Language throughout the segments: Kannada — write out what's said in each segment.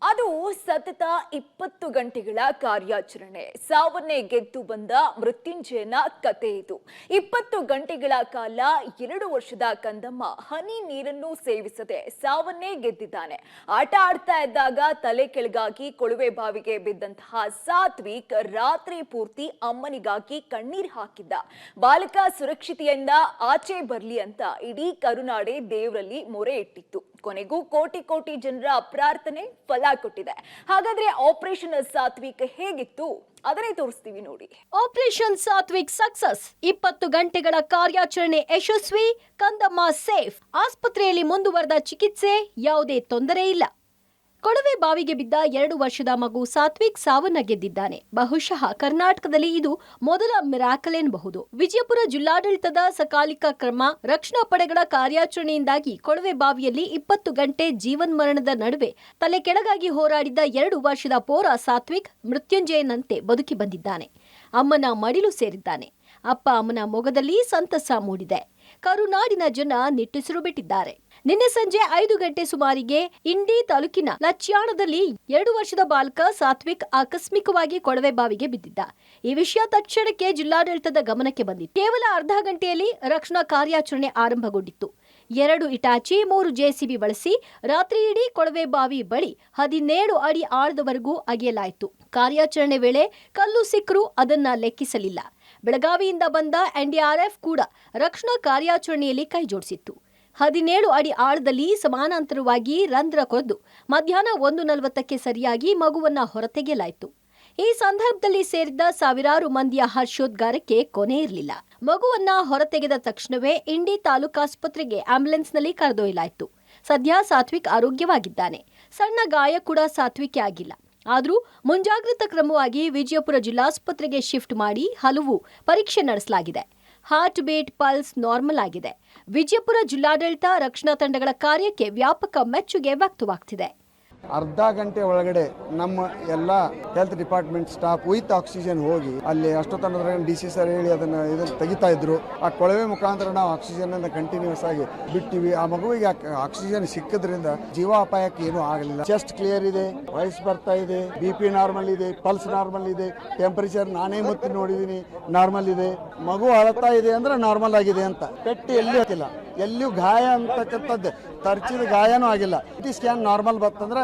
ಅದು ಸತತ 20 ಗಂಟೆಗಳ ಕಾರ್ಯಾಚರಣೆ. ಸಾವನ್ನೇ ಗೆದ್ದು ಬಂದ ಮೃತ್ಯುಂಜಯನ ಕತೆ ಇದು. 20 ಗಂಟೆಗಳ ಕಾಲ 2 ವರ್ಷದ ಕಂದಮ್ಮ ಹನಿ ನೀರನ್ನು ಸೇವಿಸದೆ ಸಾವನ್ನೇ ಗೆದ್ದಿದ್ದಾನೆ. ಆಟ ಆಡ್ತಾ ಇದ್ದಾಗ ತಲೆ ಕೆಳಗಾಗಿ ಕೊಳವೆ ಬಾವಿಗೆ ಬಿದ್ದಂತಹ ಸಾತ್ವಿಕ್ ರಾತ್ರಿ ಪೂರ್ತಿ ಅಮ್ಮನಿಗಾಗಿ ಕಣ್ಣೀರ್ ಹಾಕಿದ್ದ. ಬಾಲಕ ಸುರಕ್ಷತೆಯಿಂದ ಆಚೆ ಬರ್ಲಿ ಅಂತ ಇಡೀ ಕರುನಾಡೆ ದೇವರಲ್ಲಿ ಮೊರೆ ಇಟ್ಟಿತ್ತು. ಕೊನೆಗೂ ಕೋಟಿ ಕೋಟಿ ಜನರ ಪ್ರಾರ್ಥನೆ ಫಲ ಕೊಟ್ಟಿದೆ. ಹಾಗಾದ್ರೆ ಆಪರೇಷನ್ ಸಾತ್ವಿಕ್ ಹೇಗಿತ್ತು ಅದನ್ನೇ ತೋರಿಸ್ತೀವಿ ನೋಡಿ. Operation Satwik success. 20 ಗಂಟೆಗಳ ಕಾರ್ಯಾಚರಣೆ ಯಶಸ್ವಿ. ಕಂದಮ್ಮ ಸೇಫ್. ಆಸ್ಪತ್ರೆಯಲ್ಲಿ ಮುಂದುವರೆದ ಚಿಕಿತ್ಸೆ. ಯಾವುದೇ ತೊಂದರೆ ಇಲ್ಲ. ಕೊಳವೆ ಬಾವಿಗೆ ಬಿದ್ದ 2 ವರ್ಷದ ಮಗು ಸಾತ್ವಿಕ್ ಸಾವನ್ನ ಗೆದ್ದಿದ್ದಾನೆ. ಬಹುಶಃ ಕರ್ನಾಟಕದಲ್ಲಿ ಇದು ಮೊದಲ ಮಿರಾಕಲ್ ಎನ್ನಬಹುದು. ವಿಜಯಪುರ ಜಿಲ್ಲಾಡಳಿತದ ಸಕಾಲಿಕ ಕ್ರಮ, ರಕ್ಷಣಾ ಪಡೆಗಳ ಕಾರ್ಯಾಚರಣೆಯಿಂದಾಗಿ ಕೊಳವೆ ಬಾವಿಯಲ್ಲಿ 20 ಗಂಟೆ ಜೀವನ್ಮರಣದ ನಡುವೆ ತಲೆ ಕೆಳಗಾಗಿ ಹೋರಾಡಿದ್ದ 2 ವರ್ಷದ ಪೋರ ಸಾತ್ವಿಕ್ ಮೃತ್ಯುಂಜಯನಂತೆ ಬದುಕಿ ಬಂದಿದ್ದಾನೆ. ಅಮ್ಮನ ಮಡಿಲು ಸೇರಿದ್ದಾನೆ. ಅಪ್ಪ ಅಮ್ಮನ ಮೊಗದಲ್ಲಿ ಸಂತಸ ಮೂಡಿದೆ. ಕರುನಾಡಿನ ಜನ ನಿಟ್ಟುಸಿರು ಬಿಟ್ಟಿದ್ದಾರೆ. ನಿನ್ನೆ ಸಂಜೆ 5 ಗಂಟೆ ಸುಮಾರಿಗೆ ಇಂಡಿ ತಾಲೂಕಿನ ಲಚ್ಯಾಣದಲ್ಲಿ 2 ವರ್ಷದ ಬಾಲಕ ಸಾತ್ವಿಕ್ ಆಕಸ್ಮಿಕವಾಗಿ ಕೊಳವೆ ಬಾವಿಗೆ ಬಿದ್ದಿದ್ದ. ಈ ವಿಷಯ ತಕ್ಷಣಕ್ಕೆ ಜಿಲ್ಲಾಡಳಿತದ ಗಮನಕ್ಕೆ ಬಂದಿತ್ತು. ಕೇವಲ ಅರ್ಧ ಗಂಟೆಯಲ್ಲಿ ರಕ್ಷಣಾ ಕಾರ್ಯಾಚರಣೆ ಆರಂಭಗೊಂಡಿತ್ತು. 2 ಇಟಾಚಿ 3 ಜೆಸಿಬಿ ಬಳಸಿ ರಾತ್ರಿ ಇಡೀ ಕೊಳವೆ ಬಾವಿ ಬಳಿ 17 ಅಡಿ ಆಳದವರೆಗೂ ಅಗೆಯಲಾಯಿತು. ಕಾರ್ಯಾಚರಣೆ ವೇಳೆ ಕಲ್ಲು ಸಿಕ್ಕರೂ ಅದನ್ನ ಲೆಕ್ಕಿಸಲಿಲ್ಲ. ಬೆಳಗಾವಿಯಿಂದ ಬಂದ ಎನ್ಡಿಆರ್ಎಫ್ ಕೂಡ ರಕ್ಷಣಾ ಕಾರ್ಯಾಚರಣೆಯಲ್ಲಿ ಕೈಜೋಡಿಸಿತ್ತು. 17 ಅಡಿ ಆಳದಲ್ಲಿ ಸಮಾನಾಂತರವಾಗಿ ರಂಧ್ರ ಕೊರೆದು ಮಧ್ಯಾಹ್ನ 1:40ಕ್ಕೆ ಸರಿಯಾಗಿ ಮಗುವನ್ನ ಹೊರತೆಗೆಯಲಾಯಿತು. ಈ ಸಂದರ್ಭದಲ್ಲಿ ಸೇರಿದ್ದ ಸಾವಿರಾರು ಮಂದಿಯ ಹರ್ಷೋದ್ಗಾರಕ್ಕೆ ಕೊನೆ ಇರಲಿಲ್ಲ. ಮಗುವನ್ನ ಹೊರತೆಗೆದ ತಕ್ಷಣವೇ ಇಂಡಿ ತಾಲೂಕಾಸ್ಪತ್ರೆಗೆ ಆಂಬ್ಯುಲೆನ್ಸ್ನಲ್ಲಿ ಕರೆದೊಯ್ಯಲಾಯಿತು. ಸದ್ಯ ಸಾತ್ವಿಕ್ ಆರೋಗ್ಯವಾಗಿದ್ದಾನೆ. ಸಣ್ಣ ಗಾಯ ಕೂಡ ಸಾತ್ವಿಕ್ಗೆ ಆಗಿಲ್ಲ. ಆದರೂ ಮುಂಜಾಗ್ರತಾ ಕ್ರಮವಾಗಿ ವಿಜಯಪುರ ಜಿಲ್ಲಾಸ್ಪತ್ರೆಗೆ ಶಿಫ್ಟ್ ಮಾಡಿ ಹಲವು ಪರೀಕ್ಷೆ ನಡೆಸಲಾಗಿದೆ. ಹಾರ್ಟ್ ಬೀಟ್, ಪಲ್ಸ್ ನಾರ್ಮಲ್ ಆಗಿದೆ. ವಿಜಯಪುರ ಜಿಲ್ಲಾಡಳಿತ ರಕ್ಷಣಾ ತಂಡಗಳ ಕಾರ್ಯಕ್ಕೆ ವ್ಯಾಪಕ ಮೆಚ್ಚುಗೆ ವ್ಯಕ್ತವಾಗ್ತಿದೆ. ಅರ್ಧ ಗಂಟೆ ಒಳಗಡೆ ನಮ್ಮ ಎಲ್ಲ health department staff with oxygen ಹೋಗಿ ಅಲ್ಲಿ ಅಷ್ಟೊತ್ತನದ್ರ DC ಸರ್ ಹೇಳಿ ಇದನ್ನು ತೆಗಿತಾ ಇದ್ರು. ಆ ಕೊಳವೆ ಮುಖಾಂತರ ನಾವು ಆಕ್ಸಿಜನ್ ಅನ್ನು ಕಂಟಿನ್ಯೂಸ್ ಆಗಿ ಬಿಟ್ಟಿವಿ. ಆ ಮಗುವಿಗೆ ಆಕ್ಸಿಜನ್ ಸಿಕ್ಕದ್ರಿಂದ ಜೀವಾಪಾಯಕ್ಕೆ ಏನೂ ಆಗಲಿಲ್ಲ. ಚೆಸ್ಟ್ ಕ್ಲಿಯರ್ ಇದೆ, ವಾಯ್ಸ್ ಬರ್ತಾ ಇದೆ, BP ನಾರ್ಮಲ್ ಇದೆ, ಪಲ್ಸ್ ನಾರ್ಮಲ್ ಇದೆ, ಟೆಂಪರೇಚರ್ ನಾನೇ ಮುತ್ತಿ ನೋಡಿದೀನಿ ನಾರ್ಮಲ್ ಇದೆ. ಮಗು ಅಳತಾ ಇದೆ ಅಂದ್ರೆ ನಾರ್ಮಲ್ ಆಗಿದೆ ಅಂತ. ಪೆಟ್ಟು ಎಲ್ಲಿ ಆಗಿಲ್ಲ, ಎಲ್ಲಿಯೂ ಗಾಯ ಅಂತಕ್ಕಂಥದ್ದು ತರ್ಚಿದ ಗಾಯನೂ ಆಗಿಲ್ಲ. CT ಸ್ಕ್ಯಾನ್ ನಾರ್ಮಲ್ ಬರ್ತಂದ್ರೆ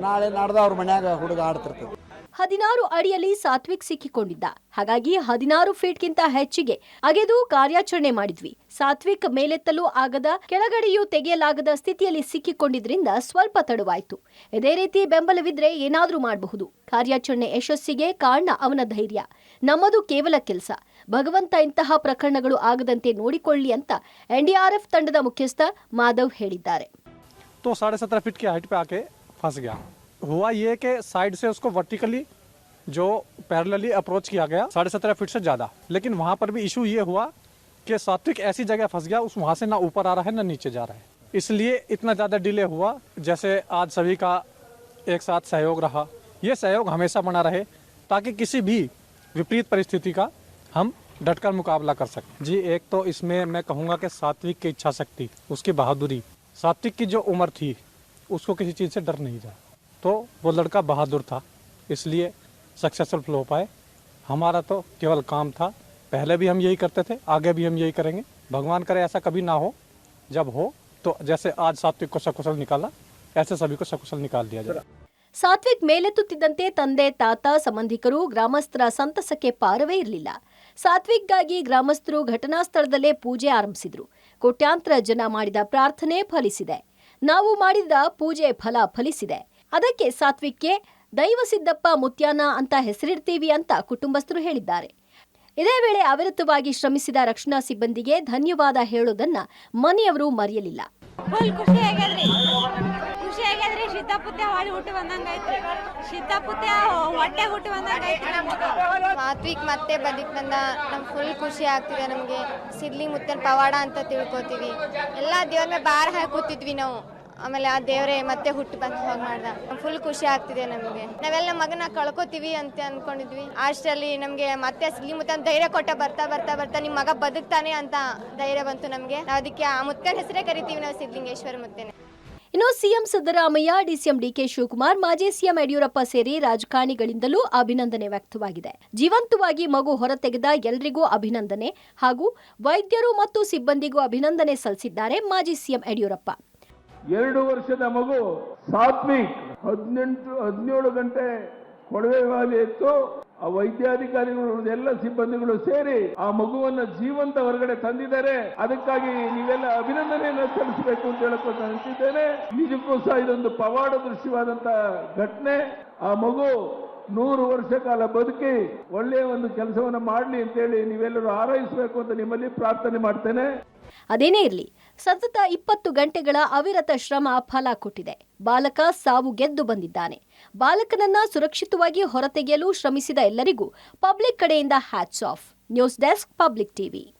ನಾಳೆ ನಾಡ್ದ ಅವ್ರ ಮನ್ಯಾಗ ಹುಡುಗ ಆಡ್ತಿರ್ತದೆ. 16 ಅಡಿಯಲ್ಲಿ ಸಾತ್ವಿಕ್ ಸಿಕ್ಕಿಕೊಂಡಿದ್ದ. ಹಾಗಾಗಿ 16 ಫೀಟ್ಗಿಂತ ಹೆಚ್ಚಿಗೆ ಅಗೆದು ಕಾರ್ಯಾಚರಣೆ ಮಾಡಿದ್ವಿ. ಸಾತ್ವಿಕ್ ಮೇಲೆತ್ತಲು ಆಗದ, ಕೆಳಗಡೆಯೂ ತೆಗೆಯಲಾಗದ ಸ್ಥಿತಿಯಲ್ಲಿ ಸಿಕ್ಕಿಕೊಂಡಿದ್ರಿಂದ ಸ್ವಲ್ಪ ತಡವಾಯಿತು. ಇದೇ ರೀತಿ ಬೆಂಬಲವಿದ್ರೆ ಏನಾದ್ರೂ ಮಾಡಬಹುದು. ಕಾರ್ಯಾಚರಣೆ ಯಶಸ್ಸಿಗೆ ಕಾರಣ ಅವನ ಧೈರ್ಯ. ನಮ್ಮದು ಕೇವಲ ಕೆಲಸ. ಭಗವಂತ ಇಂತಹ ಪ್ರಕರಣಗಳು ಆಗದಂತೆ ನೋಡಿಕೊಳ್ಳಿ ಅಂತ ಎನ್ಡಿಆರ್ಎಫ್ ತಂಡದ ಮುಖ್ಯಸ್ಥ ಮಾಧವ್ ಹೇಳಿದ್ದಾರೆ. 17.5 फीट की हाइट पे आके फंस गया. हुआ ये कि साइड से उसको वर्टिकली जो पैरेलली अप्रोच किया गया 17.5 फीट से ज़्यादा, लेकिन वहाँ पर भी इशू ये हुआ कि सात्विक ऐसी जगह फंस गया, उस वहाँ से ना ऊपर आ रहा है ना नीचे जा रहा है. इसलिए इतना ज़्यादा डिले हुआ. जैसे आज सभी का एक साथ सहयोग रहा, ये सहयोग हमेशा बना रहे ताकि किसी भी विपरीत परिस्थिति का हम डटकर मुकाबला कर सकें. जी, एक तो इसमें मैं कहूँगा कि सात्विक की इच्छा शक्ति, उसकी बहादुरी, सात्विक की जो उम्र थी उसको किसी चीज़ से डर नहीं था, तो वो लड़का बहादुर था, इसलिए सक्सेसफुल हो पाए. हमारा तो केवल काम था. पहले भी हम यही करते थे, आगे भी हम यही करेंगे. भगवान करे ऐसा कभी ना हो. जब हो तो जैसे आज सात्विक को सकुशल निकाला, ऐसे सभी को सकुशल निकाल दिया जाए. ಸಾತ್ವಿಕ್ ಮೇಲೆತ್ತುತ್ತಿದ್ದಂತೆ ತಂದೆ, ತಾತ, ಸಂಬಂಧಿಕರು, ಗ್ರಾಮಸ್ಥರ ಸಂತಸಕ್ಕೆ ಪಾರವೇ ಇರಲಿಲ್ಲ. ಸಾತ್ವಿಕ್ಗಾಗಿ ಗ್ರಾಮಸ್ಥರು ಘಟನಾ ಸ್ಥಳದಲ್ಲೇ ಪೂಜೆ ಆರಂಭಿಸಿದ್ರು. ಕೋಟ್ಯಾಂತರ ಜನ ಮಾಡಿದ ಪ್ರಾರ್ಥನೆ ಫಲಿಸಿದೆ. ನಾವು ಮಾಡಿದ ಪೂಜೆ ಫಲಿಸಿದೆ. ಅದಕ್ಕೆ ಸಾತ್ವಿಕ್ಗೆ ದೈವಸಿದ್ದಪ್ಪ ಮುತ್ಯಾನ ಅಂತ ಹೆಸರಿಡ್ತೀವಿ ಅಂತ ಕುಟುಂಬಸ್ಥರು ಹೇಳಿದ್ದಾರೆ. ಇದೇ ವೇಳೆ ಅವಿರತವಾಗಿ ಶ್ರಮಿಸಿದ ರಕ್ಷಣಾ ಸಿಬ್ಬಂದಿಗೆ ಧನ್ಯವಾದ ಹೇಳೋದನ್ನ ಮನೆಯವರು ಮರೆಯಲಿಲ್ಲ. ಸಾತ್ವಿಕ್ ಮತ್ತೆ ಬಂದ ನಮ್ಗೆ ಫುಲ್ ಖುಷಿ ಆಗ್ತಿದೆ. ನಮಗೆ ಸಿದ್ಲಿ ಮುತ್ತನ್ ಪವಾಡ ಅಂತ ತಿಳ್ಕೊತೀವಿ. ಎಲ್ಲ ದೇವ್ರ ಮೇಲೆ ಬಾರ ಹಾಕಿ ಕೂತಿದ್ವಿ ನಾವು. ಆಮೇಲೆ ಆ ದೇವರೇ ಮತ್ತೆ ಹುಟ್ಟು ಬಂದು ಹೋಗಿ ಮಾಡ್ದ. ಫುಲ್ ಖುಷಿ ಆಗ್ತಿದೆ ನಮಗೆ. ನಾವೆಲ್ಲ ನಮ್ಮ ಮಗನ ಕಳ್ಕೊತೀವಿ ಅಂತ ಅನ್ಕೊಂಡಿದ್ವಿ. ಅಷ್ಟರಲ್ಲಿ ನಮಗೆ ಮತ್ತೆ ಸಿದ್ಲಿ ಮುತ್ತನ್ ಧೈರ್ಯ ಕೊಟ್ಟ. ಬರ್ತಾ ನಿಮ್ಮ ಮಗ ಬದುಕ್ತಾನೆ ಅಂತ ಧೈರ್ಯ ಬಂತು ನಮಗೆ. ನಾವು ಅದಕ್ಕೆ ಆ ಮುತ್ತನ ಹೆಸರೇ ಕರಿತೀವಿ ನಾವು, ಸಿದ್ಲಿಂಗೇಶ್ವರ ಮುತ್ತನೆ. ಇನ್ನು CM Siddaramaiah, DCM DK Shivakumar, ಮಾಜಿ ಸಿಎಂ ಯಡಿಯೂರಪ್ಪ ಸೇರಿ ರಾಜಕಾರಣಿಗಳಿಂದಲೂ ಅಭಿನಂದನೆ ವ್ಯಕ್ತವಾಗಿದೆ. ಜೀವಂತವಾಗಿ ಮಗು ಹೊರತೆಗೆದ ಎಲ್ಲರಿಗೂ ಅಭಿನಂದನೆ ಹಾಗೂ ವೈದ್ಯರು ಮತ್ತು ಸಿಬ್ಬಂದಿಗೂ ಅಭಿನಂದನೆ ಸಲ್ಲಿಸಿದ್ದಾರೆ ಮಾಜಿ ಸಿಎಂ ಯಡಿಯೂರಪ್ಪ. 2 ವರ್ಷದ ಮಗು ಸಾತ್ವಿಕ್ 17 ಗಂಟೆ ಕೊಳವೆ ಬಾವಿ ಇತ್ತು. ಆ ವೈದ್ಯಾಧಿಕಾರಿಗಳು ಎಲ್ಲ ಸಿಬ್ಬಂದಿಗಳು ಸೇರಿ ಆ ಮಗುವನ್ನ ಜೀವಂತ ಹೊರಗಡೆ ತಂದಿದ್ದಾರೆ. ಅದಕ್ಕಾಗಿ ನೀವೆಲ್ಲ ಅಭಿನಂದನೆಯನ್ನು ಸಲ್ಲಿಸಬೇಕು ಅಂತ ಹೇಳಕ್ಕೆ ಅನಿಸಿದ್ದೇನೆ. ನಿಜಕ್ಕೂ ಸಹ ಇದೊಂದು ಪವಾಡ ದೃಶ್ಯವಾದಂತ ಘಟನೆ. ಆ ಮಗು 100 ವರ್ಷ ಕಾಲ ಬದುಕಿ ಒಳ್ಳೆಯ ಒಂದು ಕೆಲಸವನ್ನ ಮಾಡಲಿ ಅಂತೇಳಿ ನೀವೆಲ್ಲರೂ ಹಾರೈಸಬೇಕು ಅಂತ ನಿಮ್ಮಲ್ಲಿ ಪ್ರಾರ್ಥನೆ ಮಾಡ್ತೇನೆ. ಅದೇನೇ ಇರಲಿ, ಸತತ 20 ಗಂಟೆಗಳ ಅವಿರತ ಶ್ರಮ ಫಲ ಕೊಟ್ಟಿದೆ. ಬಾಲಕ ಸಾವು ಗೆದ್ದು ಬಂದಿದ್ದಾನೆ. ಬಾಲಕನನ್ನ ಸುರಕ್ಷಿತವಾಗಿ ಹೊರತೆಗೆಯಲು ಶ್ರಮಿಸಿದ ಎಲ್ಲರಿಗೂ ಪಬ್ಲಿಕ್ ಕಡೆಯಿಂದ hats off. News desk, public TV.